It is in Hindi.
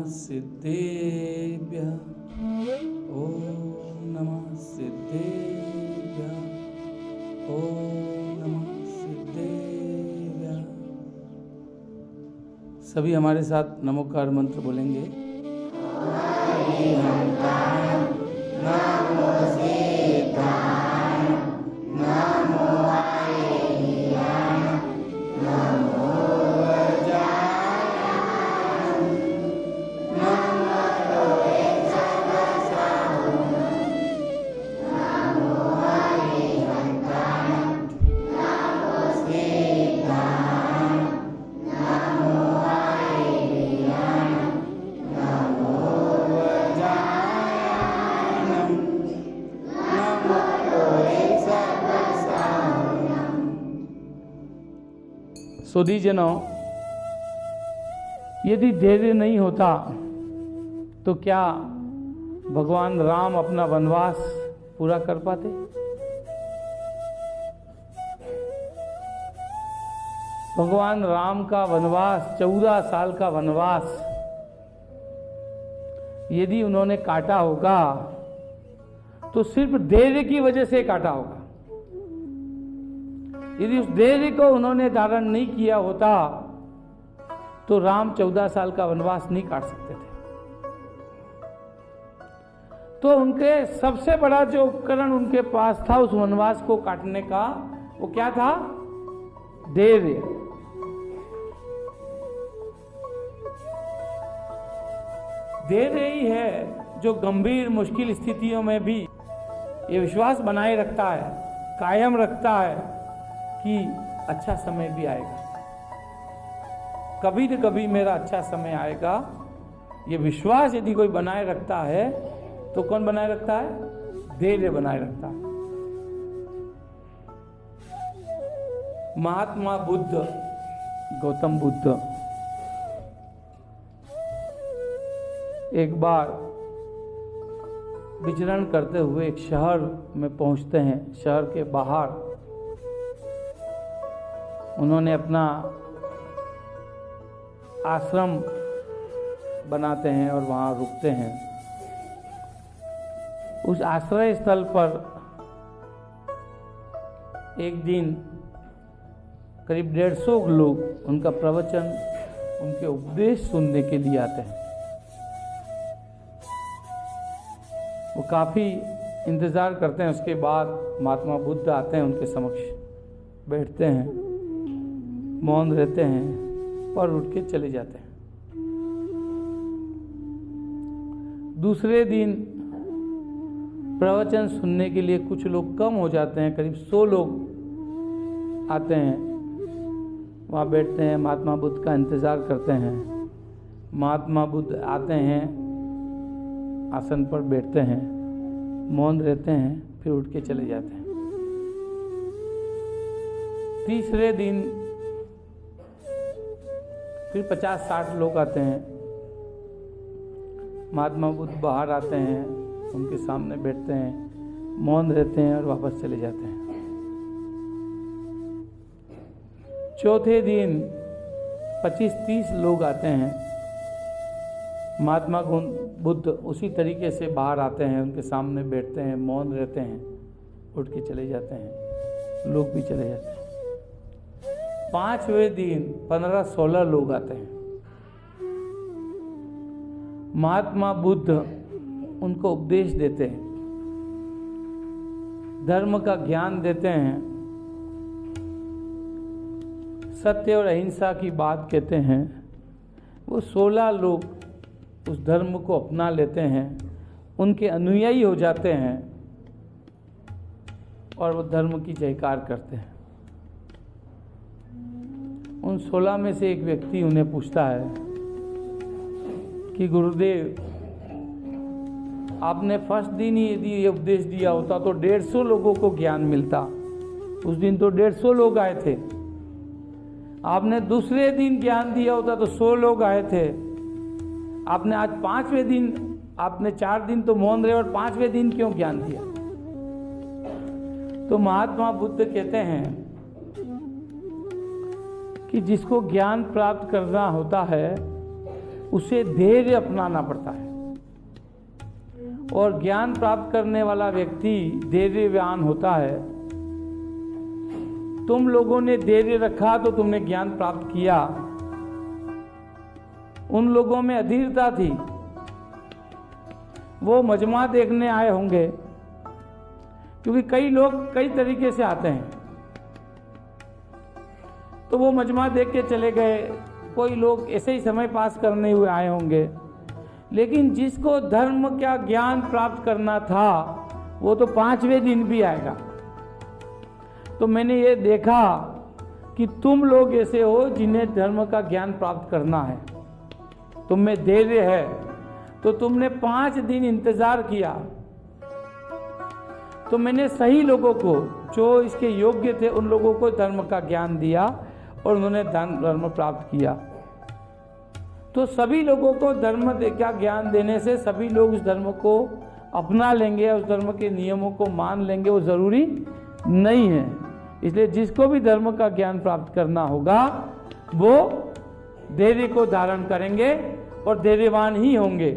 सिद्धेभ्यः ओम नमः सिद्धेभ्यः ओम नमः सिद्धेभ्यः। सभी हमारे साथ नमोकार मंत्र बोलेंगे। नमो सिद्धाय नमो आर्याय नमो वज्राय नमो लोहितसाय नमो हरिहंताय नमो सिद्धाय नमो आर्याय नमो वज्राय नमो लोहितसाय। सुधीजनों, यदि धैर्य नहीं होता तो क्या भगवान राम अपना वनवास पूरा कर पाते? भगवान राम का वनवास 14 साल का वनवास यदि उन्होंने काटा होगा तो सिर्फ धैर्य की वजह से काटा होगा। यदि उस धैर्य को उन्होंने धारण नहीं किया होता तो राम 14 साल का वनवास नहीं काट सकते थे। तो उनके सबसे बड़ा जो उपकरण उनके पास था उस वनवास को काटने का, वो क्या था? धैर्य। धैर्य ही है जो गंभीर मुश्किल स्थितियों में भी ये विश्वास बनाए रखता है, कायम रखता है कि अच्छा समय भी आएगा, कभी न कभी मेरा अच्छा समय आएगा। ये विश्वास यदि कोई बनाए रखता है तो कौन बनाए रखता है? धैर्य बनाए रखता है। महात्मा बुद्ध, गौतम बुद्ध एक बार विचरण करते हुए एक शहर में पहुंचते हैं। शहर के बाहर उन्होंने अपना आश्रम बनाते हैं और वहाँ रुकते हैं। उस आश्रय स्थल पर एक दिन करीब 150 लोग उनका प्रवचन, उनके उपदेश सुनने के लिए आते हैं। वो काफ़ी इंतज़ार करते हैं। उसके बाद महात्मा बुद्ध आते हैं, उनके समक्ष बैठते हैं, मौन रहते हैं और उठ के चले जाते हैं। दूसरे दिन प्रवचन सुनने के लिए कुछ लोग कम हो जाते हैं, करीब 100 लोग आते हैं, वहाँ बैठते हैं, महात्मा बुद्ध का इंतज़ार करते हैं। महात्मा बुद्ध आते हैं, आसन पर बैठते हैं, मौन रहते हैं, फिर उठ के चले जाते हैं। तीसरे दिन फिर 50-60 लोग आते हैं। महात्मा बुद्ध बाहर आते हैं, उनके सामने बैठते हैं, मौन रहते हैं और वापस चले जाते हैं। चौथे दिन 25-30 लोग आते हैं। महात्मा बुद्ध उसी तरीके से बाहर आते हैं, उनके सामने बैठते हैं, मौन रहते हैं, उठ के चले जाते हैं, लोग भी चले जाते हैं। 5वें दिन 15-16 लोग आते हैं। महात्मा बुद्ध उनको उपदेश देते हैं, धर्म का ज्ञान देते हैं, सत्य और अहिंसा की बात कहते हैं। वो 16 लोग उस धर्म को अपना लेते हैं, उनके अनुयायी हो जाते हैं और वो धर्म की जयकार करते हैं। उन 16 में से एक व्यक्ति उन्हें पूछता है कि गुरुदेव, आपने फर्स्ट दिन ही यदि ये उपदेश दिया होता तो 150 लोगों को ज्ञान मिलता। उस दिन तो 150 लोग आए थे। आपने दूसरे दिन ज्ञान दिया होता तो 100 लोग आए थे। आपने आज 5वें दिन, आपने 4 दिन तो मौन रहे और 5वें दिन क्यों ज्ञान दिया? तो महात्मा बुद्ध कहते हैं कि जिसको ज्ञान प्राप्त करना होता है उसे धैर्य अपनाना पड़ता है। और ज्ञान प्राप्त करने वाला व्यक्ति धैर्यवान होता है। तुम लोगों ने धैर्य रखा तो तुमने ज्ञान प्राप्त किया। उन लोगों में अधीरता थी, वो मजमा देखने आए होंगे, क्योंकि कई लोग कई तरीके से आते हैं। तो वो मजमा देख के चले गए, कोई लोग ऐसे ही समय पास करने हुए आए होंगे। लेकिन जिसको धर्म का ज्ञान प्राप्त करना था वो तो 5वें दिन भी आएगा। तो मैंने ये देखा कि तुम लोग ऐसे हो जिन्हें धर्म का ज्ञान प्राप्त करना है, तुम में धैर्य है, तो तुमने 5 दिन इंतजार किया। तो मैंने सही लोगों को, जो इसके योग्य थे, उन लोगों को धर्म का ज्ञान दिया और उन्होंने धर्म प्राप्त किया। तो सभी लोगों को धर्म का ज्ञान देने से सभी लोग उस धर्म को अपना लेंगे, उस धर्म के नियमों को मान लेंगे, वो ज़रूरी नहीं है। इसलिए जिसको भी धर्म का ज्ञान प्राप्त करना होगा वो धैर्य को धारण करेंगे और धैर्यवान ही होंगे।